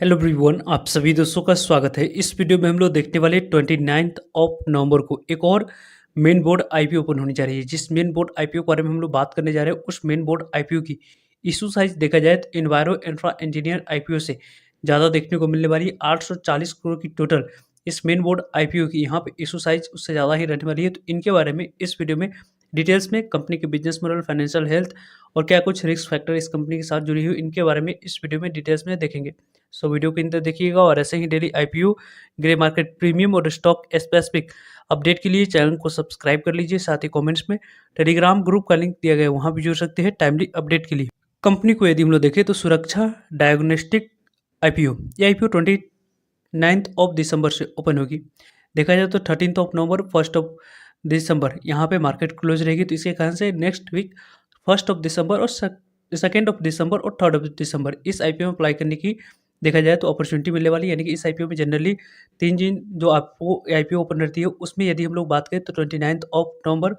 Hello everyone, आप सभी दोस्तों का स्वागत है। इस वीडियो में हम लोग देखने वाले 29 ऑफ नवंबर को एक और मेन बोर्ड आईपीओ ओपन होनी जा रही है। जिस मेन बोर्ड आईपीओ के बारे में हम लोग बात करने जा रहे हैं, उस मेन बोर्ड आईपीओ की इशू साइज देखा जाए तो एनवायरो इंफ्रा इंजीनियर आईपीओ से ज़्यादा देखने को मिलने वाली है। 840 करोड़ की टोटल इस मेन बोर्ड आईपीओ की यहाँ पे इशू साइज उससे ज़्यादा ही रहने वाली है। तो इनके बारे में इस वीडियो में डिटेल्स में कंपनी के बिजनेस मॉडल, फाइनेंशियल हेल्थ और क्या कुछ रिस्क फैक्टर इस कंपनी के साथ जुड़ी हुई, इनके बारे में इस वीडियो में डिटेल्स में देखेंगे। सो वीडियो के अंदर देखिएगा और ऐसे ही daily IPO, grey market premium और स्टॉक स्पेसिफिक अपडेट के लिए चैनल को सब्सक्राइब कर लीजिए। साथ ही कमेंट्स में टेलीग्राम ग्रुप का लिंक दिया गया है, वहाँ भी जुड़ सकते हैं टाइमली अपडेट के लिए। कंपनी को यदि हम लोग देखें तो सुरक्षा डायग्नोस्टिक आईपीओ, ये आईपीओ 29 ऑफ दिसंबर से ओपन होगी। देखा जाए तो 13 ऑफ नवंबर, 1 ऑफ दिसंबर यहाँ पे मार्केट क्लोज रहेगी। तो इसके कारण से नेक्स्ट वीक 1 ऑफ दिसंबर और 2 ऑफ दिसंबर और 3 ऑफ दिसंबर इस आईपीओ में अप्लाई करने की देखा जाए तो अपॉर्चुनिटी मिलने वाली है। यानी कि इस आईपीओ में जनरली 3 दिन जो आपको आईपीओ ओपन रहती है, उसमें यदि हम लोग बात करें तो 29 ऑफ नवंबर,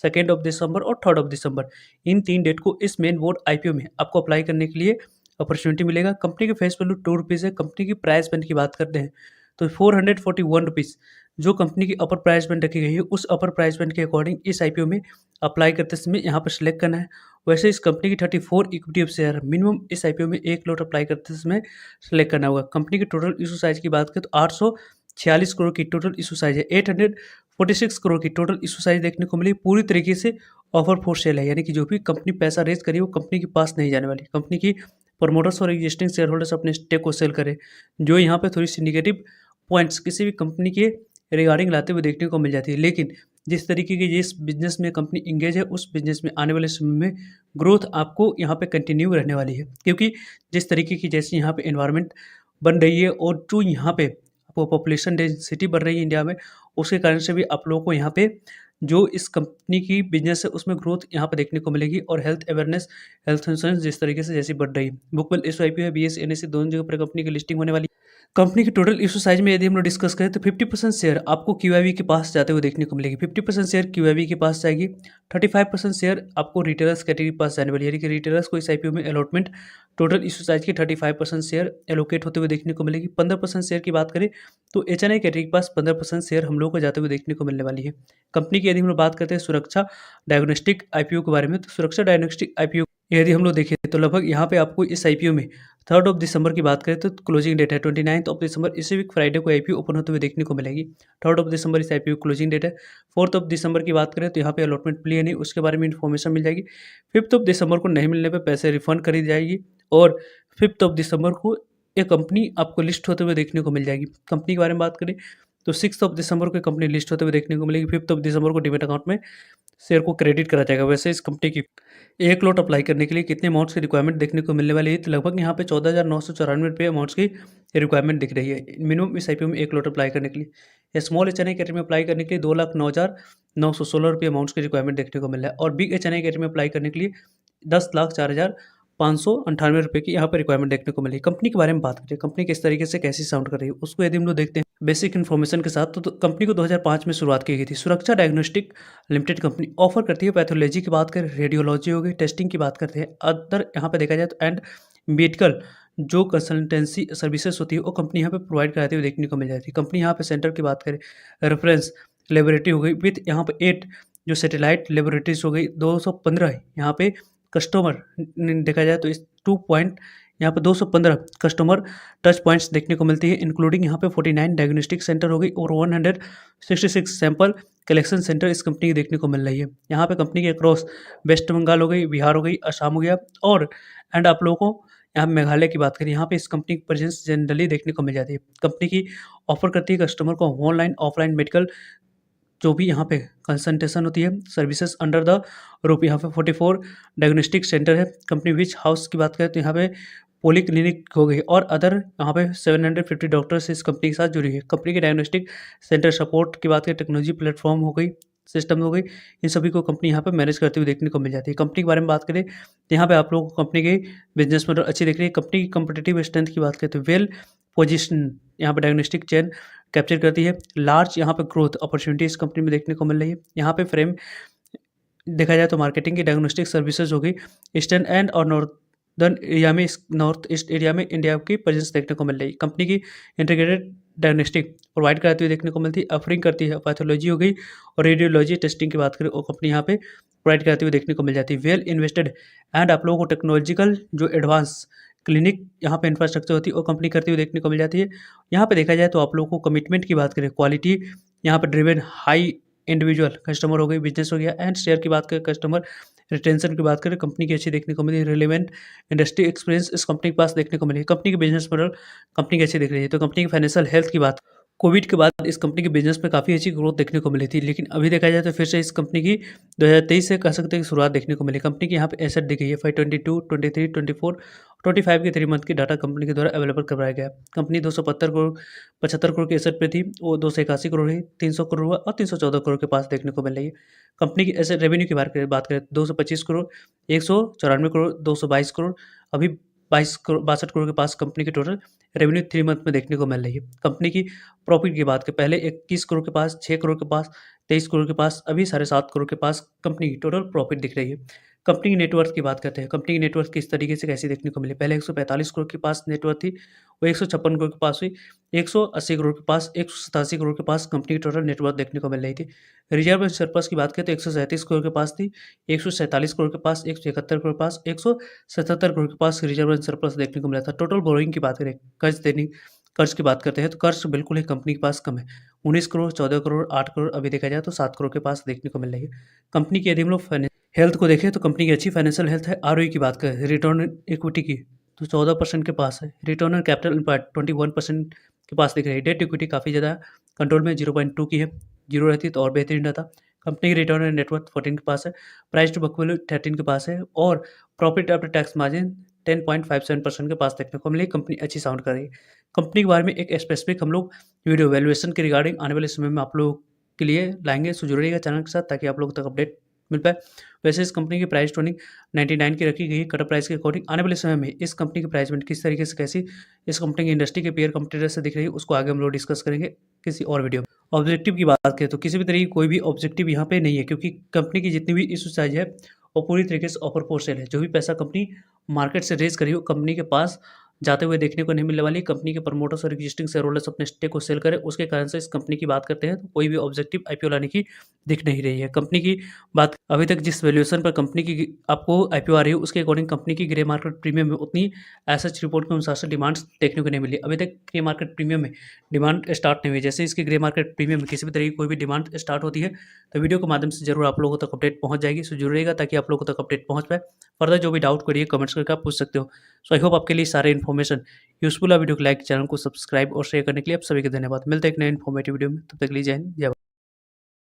2 ऑफ दिसंबर और 3 ऑफ दिसंबर, इन 3 डेट को इस मेन बोर्ड आईपीओ में आपको अप्लाई करने के लिए अपॉर्चुनिटी मिलेगा। कंपनी के फेस वैल्यू 2 रुपीज़ है। कंपनी की प्राइस बैंड की बात करते हैं तो 441 रुपीज़ जो कंपनी की अपर प्राइस बैंड रखी गई है, उस अपर प्राइस बैंड के अकॉर्डिंग इस आईपीओ में अप्लाई करते समय यहाँ पर सिलेक्ट करना है। वैसे इस कंपनी की 34 इक्विटी ऑफ शेयर मिनिमम इस आईपीओ में 1 लॉट अप्लाई करते समय सिलेक्ट करना होगा। कंपनी की टोटल इशू साइज की बात करें तो 846 करोड़ की टोटल इशू साइज है। 846 करोड़ की टोटल इशू साइज देखने को मिली। पूरी तरीके से ऑफर फॉर सेल है, यानी कि जो भी कंपनी पैसा रेज करी वो कंपनी के पास नहीं जाने वाली। कंपनी की प्रमोटर्स और एग्जिस्टिंग शेयर होल्डर्स अपने स्टेक को सेल करें। जो यहाँ पे थोड़ी सी निगेटिव पॉइंट्स किसी भी कंपनी के रिगार्डिंग लाते हुए देखने को मिल जाती है, लेकिन जिस तरीके की जिस बिजनेस में कंपनी इंगेज है, उस बिजनेस में आने वाले समय में ग्रोथ आपको यहाँ पे कंटिन्यू रहने वाली है। क्योंकि जिस तरीके की जैसे यहाँ पे एनवायरनमेंट बन रही है और जो यहाँ पे आपको पॉपुलेशन डेंसिटी बढ़ रही है इंडिया में, उसके कारण से भी आप लोगों को यहाँ पे जो इस कंपनी की बिजनेस है उसमें ग्रोथ यहाँ पे देखने को मिलेगी। और हेल्थ अवेयरनेस, हेल्थ इंश्योरेंस जिस तरीके से जैसी बढ़ रही है, बुक वेल एसआईपी है, बीएस एनएससी दोनों जगह पर कंपनी की लिस्टिंग होने वाली है। कंपनी की टोटल इशू साइज में यदि हम लोग डिस्कस करें तो 50% शेयर आपको क्यूआईबी के पास जाते हुए देखने को मिलेगी। 50% शेयर क्यूआईबी के पास जाएगी। 35% शेयर आपको रिटेलर्स कैटेगरी के पास जाने वाली है, यानी कि रिटेलर्स को इस आईपीओ में अलॉटमेंट टोटल इशू साइज की 35% शेयर एलोकेट होते हुए देखने को मिलेगी। 15% शेयर की बात करें तो एचएनआई कैटेगरी के पास 15% शेयर हम लोगों को जाते हुए देखने को मिलने वाली है। कंपनी की यदि हम लोग बात करते हैं सुरक्षा डायग्नोस्टिक आईपीओ के बारे में, तो सुरक्षा डायग्नोस्टिक आईपीओ यदि हम लोग देखें तो लगभग यहाँ पे आपको इस आईपीओ में 3 ऑफ दिसंबर की बात करें तो क्लोजिंग डेट है 29 ऑफ दिसंबर, इसी वीक फ्राइडे को आईपीओ ओपन होते हुए देखने को मिलेगी। 3 ऑफ दिसंबर इस आईपीओ क्लोजिंग डेट है। 4 ऑफ दिसंबर की बात करें तो यहाँ पे अलॉटमेंट मिली है नहीं, उसके बारे में इन्फॉर्मेशन मिल जाएगी। 5 ऑफ दिसंबर को नहीं मिलने पर पैसे रिफंड करी जाएगी और 5 ऑफ दिसंबर को ये कंपनी आपको लिस्ट होते हुए देखने को मिल जाएगी। कंपनी के बारे में बात करें तो 6 ऑफ दिसंबर को कंपनी लिस्ट होते हुए देखने को मिलेगी। 5 ऑफ दिसंबर को डीमेट अकाउंट में शेयर को क्रेडिट करा जाएगा। वैसे इस कंपनी की एक लॉट अप्लाई करने के लिए कितने अमाउंट्स की रिक्वायरमेंट देखने को मिलने वाली है, तो लगभग यहाँ पे 14,994 रुपये अमाउंट्स की रिक्वायरमेंट दिख रही है मिनिमम इस आईपीओ में एक लॉट अप्लाई करने के लिए। स्मॉल एचएनआई कैटेगरी में अप्लाई करने के लिए 2,09,916 रुपये अमाउंट्स की रिक्वायरमेंट देखने को मिल रहा है। और बिग एचएनआई कैटेगरी में अप्लाई करने के लिए 10,04,598 रुपये की यहाँ पर रिक्वायरमेंट देखने को मिली। कंपनी के बारे में बात करें, कंपनी किस तरीके से कैसी साउंड कर रही है, उसको यदि हम लोग देखते हैं बेसिक इन्फॉर्मेशन के साथ, तो कंपनी को 2005 में शुरुआत की गई थी। सुरक्षा डायग्नोस्टिक लिमिटेड कंपनी ऑफर करती है पैथोलॉजी की बात करें, रेडियोलॉजी हो गई, टेस्टिंग की बात करते हैं, अदर यहाँ पे देखा जाए तो एंड मेडिकल जो कंसल्टेंसी सर्विसेज होती है वो कंपनी यहाँ पे प्रोवाइड कराती हुई देखने को मिल जाती है। कंपनी यहाँ पे सेंटर की बात करें, रेफरेंस लेबोरेटरी हो गई विथ यहाँ पे 8 जो सैटेलाइट लेबोरेटरीज हो गई, 215 यहाँ पे कस्टमर देखा जाए तो इस 2 पॉइंट यहाँ पे 215 कस्टमर टच पॉइंट्स देखने को मिलती है, इंक्लूडिंग यहाँ पे 49 डायग्नोस्टिक सेंटर हो गई और 166 सैंपल कलेक्शन सेंटर इस कंपनी की देखने को मिल रही है। यहाँ पे कंपनी के अक्रॉस वेस्ट बंगाल हो गई, बिहार हो गई, असम हो गया और एंड आप लोगों को यहाँ मेघालय की बात करें, यहाँ पे इस कंपनी की प्रेजेंस जनरली देखने को मिल जाती है। कंपनी की ऑफर करती है कस्टमर को ऑनलाइन ऑफलाइन मेडिकल जो भी यहाँ पे कंसल्टेशन होती है सर्विसेज अंडर द रूप। यहाँ पे 44 डायग्नोस्टिक सेंटर है। कंपनी विच हाउस की बात करें तो यहाँ पे पोली क्लिनिक हो गई और अदर यहाँ पे 750 डॉक्टर्स इस कंपनी के साथ जुड़ी है। कंपनी के डायग्नोस्टिक सेंटर सपोर्ट की बात करें, टेक्नोलॉजी प्लेटफॉर्म हो गई, सिस्टम हो गई, इन सभी को कंपनी यहाँ पे मैनेज करते हुए देखने को मिल जाती है। कंपनी के बारे में बात करें तो यहाँ पे आप लोगों को कंपनी की बिजनेस मॉडल अच्छी दिख रही है। कंपनी की कंपटीटिव स्ट्रेंथ की बात करें तो वेल पोजिशन यहाँ पे डायग्नोस्टिक चेन कैप्चर करती है। लार्ज यहाँ पे ग्रोथ अपॉर्चुनिटी इस कंपनी में देखने को मिल रही है। यहाँ पे फ्रेम देखा जाए तो मार्केटिंग की डायग्नोस्टिक सर्विसेज हो गई, ईस्टर्न एंड और नॉर्थ नॉर्दर्न एरिया में नॉर्थ ईस्ट एरिया में इंडिया की प्रेजेंस देखने को मिल रही है। कंपनी की इंटीग्रेटेड डायग्नोस्टिक प्रोवाइड कराती हुई देखने को मिलती है, ऑफरिंग करती है, पैथोलॉजी हो गई और रेडियोलॉजी टेस्टिंग की बात करें वो कंपनी यहाँ पे प्रोवाइड कराती हुई देखने को मिल जाती है। वेल इन्वेस्टेड एंड आप लोगों को टेक्नोलॉजिकल जो एडवांस क्लिनिक यहाँ पे इंफ्रास्ट्रक्चर होती है वो कंपनी करती हुई देखने को मिल जाती है। यहाँ पे देखा जाए तो आप लोगों को कमिटमेंट की बात करें, क्वालिटी यहाँ पे ड्रिवन हाई इंडिविजुअल कस्टमर हो गई, बिजनेस हो गया एंड शेयर की बात करें, कस्टमर रिटेंशन की बात करें, कंपनी की अच्छी देखने को मिली। रिलेवेंट इंडस्ट्री एक्सपीरियंस इस कंपनी के पास देखने को मिली। कंपनी की बिजनेस मॉडल कंपनी की अच्छी दिख रही है। तो कंपनी की फाइनेंशियल हेल्थ की बात, कोविड के बाद इस कंपनी के बिजनेस में काफ़ी अच्छी ग्रोथ देखने को मिली थी, लेकिन अभी देखा जाए तो फिर से इस कंपनी की 2023 से कह सकते हैं कि शुरुआत देखने को मिली। कंपनी की यहाँ पे एसेट दी गई है 522, 23, 24, 25 के 3 मंथ की डाटा कंपनी के द्वारा अवेलेबल करवाया गया। कंपनी 275 करोड़ 75 करोड़ की एसेट पे थी, वो 281 करोड़ है, 300 करोड़ हुआ और 314 करोड़ के पास देखने को मिल रही है। कंपनी की एसेट रेवेन्यू की बात करें 225 करोड़, 194 करोड़, 222 करोड़, अभी 62 करोड़ के पास कंपनी की टोटल रेवेन्यू 3 मंथ में देखने को मिल रही है। कंपनी की प्रॉफिट की बात करें, पहले 21 करोड़ के पास, 6 करोड़ के पास, 23 करोड़ के पास, अभी 7.5 करोड़ के पास कंपनी की टोटल प्रॉफिट दिख रही है। कंपनी की नेटवर्थ की बात करते हैं, कंपनी की नेटवर्थ किस तरीके से कैसी देखने को मिली। पहले 145 करोड़ के पास नेटवर्थ थी, वो 156 करोड़ के पास हुई, 180 करोड़ के पास, 187 करोड़ के पास कंपनी की टोटल नेटवर्थ देखने को मिल रही थी। रिजर्व एंड सरप्लस की बात करें तो 137 करोड़ के पास थी, 147 करोड़ के पास, 171 करोड़ के पास, 177 करोड़ के पास रिजर्व एंड सरप्लस देखने को मिला था। टोटल बोरोइंग की बात करें, कर्ज की बात करते हैं तो कर्ज बिल्कुल ही कंपनी के पास कम है, 19 करोड़, 14 करोड़, 8 करोड़, अभी देखा जाए तो 7 करोड़ के पास देखने को मिल रही है। कंपनी की यदि हम लोग हेल्थ को देखें तो कंपनी की अच्छी फाइनेंशियल हेल्थ है। आरओई की बात करें, रिटर्न ऑन इक्विटी की तो 14% के पास है, रिटर्न ऑन कैपिटल एम्प्लॉयड 21% के पास दिख रही है। डेट इक्विटी काफ़ी ज़्यादा कंट्रोल में 0.2 की है, जीरो रहती तो और बेहतरीन रहता। कंपनी की रिटर्न ऑन नेटवर्थ 14 के पास है, प्राइस टू बुक वैल्यू 13 के पास है और प्रॉफिट आफ्टर टैक्स मार्जिन 10.57% के पास देखने को मिली। कंपनी अच्छी साउंड कर रही है। कंपनी के बारे में एक स्पेसिफिक हम लोग वीडियो वैल्यूएशन के रिगार्डिंग आने वाले समय में आप लोगों के लिए लाएंगे, सो जुड़ रहिएगा चैनल के साथ ताकि आप लोगों तक अपडेट मिल पाए। वैसे इस कंपनी की प्राइस टर्निंग 99 की रखी गई है कट प्राइस के अकॉर्डिंग। आने वाले समय में इस कंपनी की प्राइस किस तरीके से कैसी इस कंपनी की इंडस्ट्री के पेयर कंपटीटर से दिख रही है उसको आगे हम लोग डिस्कस करेंगे किसी और वीडियो में। ऑब्जेक्टिव की बात करें तो किसी भी तरीके कोई भी ऑब्जेक्टिव यहाँ पे नहीं है, क्योंकि कंपनी की जितनी भी इशू साइज है वो पूरी तरीके से ऑफर फॉर सेल है। जो भी पैसा कंपनी मार्केट से रेज करी हो कंपनी के पास जाते हुए देखने को नहीं मिलने वाली। कंपनी के प्रमोटर्स और एग्जिस्टिंग शेयर होल्डर्स अपने स्टेक को सेल करें, उसके कारण से इस कंपनी की बात करते हैं तो कोई भी ऑब्जेक्टिव आईपीओ लाने की दिख नहीं रही है। कंपनी की बात अभी तक जिस वैल्यूएशन पर कंपनी की आपको आईपीओ आ रही है उसके अकॉर्डिंग कंपनी की ग्रे मार्केट प्रीमियम में उतनी एसएच रिपोर्ट के अनुसार से डिमांड्स देखने को नहीं मिली। अभी तक ग्रे मार्केट प्रीमियम में डिमांड स्टार्ट नहीं हुई। जैसे इसकी ग्रे मार्केट प्रीमियम में किसी भी तरह की कोई भी डिमांड स्टार्ट होती है तो वीडियो के माध्यम से जरूर आप लोगों तक अपडेट पहुंच जाएगी। सो जरूर रहेगा ताकि आप लोगों तक अपडेट पहुंच पाए। फर्दर जो भी डाउट करिए कमेंट्स करके आप पूछ सकते हो। सो आई होप आपके लिए सारे इन्फॉर्मेशन यूजफुल है। वीडियो को लाइक, चैनल को सब्सक्राइब और शेयर करने के लिए आप सभी का धन्यवाद। मिलते हैं एक नए इन्फॉर्मेटिव वीडियो में, तब तक के लिए जय हिंद, जय भारत।